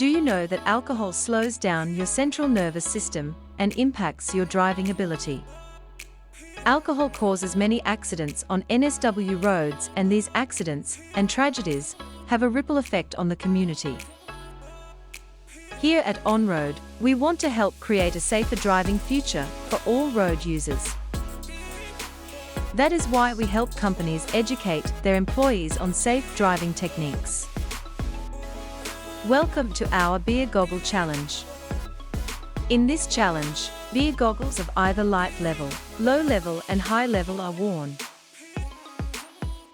Do you know that alcohol slows down your central nervous system and impacts your driving ability? Alcohol causes many accidents on NSW roads, and these accidents and tragedies have a ripple effect on the community. Here at Onroad, we want to help create a safer driving future for all road users. That is why we help companies educate their employees on safe driving techniques. Welcome to our Beer Goggle Challenge. In this challenge, beer goggles of either light level, low level and high level are worn.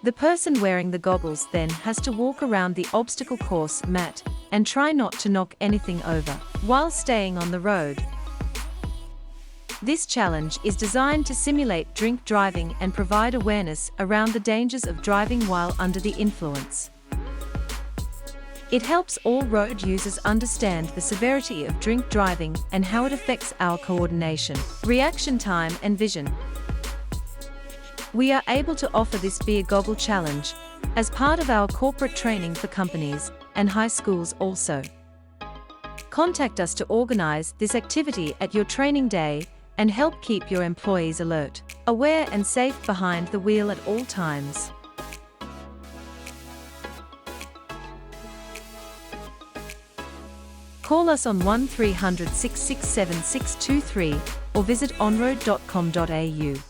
The person wearing the goggles then has to walk around the obstacle course mat and try not to knock anything over while staying on the road. This challenge is designed to simulate drink driving and provide awareness around the dangers of driving while under the influence. It helps all road users understand the severity of drink driving and how it affects our coordination, reaction time and vision. We are able to offer this Beer Goggle Challenge as part of our corporate training for companies and high schools also. Contact us to organize this activity at your training day and help keep your employees alert, aware and safe behind the wheel at all times. Call us on 1300 667 623 or visit onroad.com.au.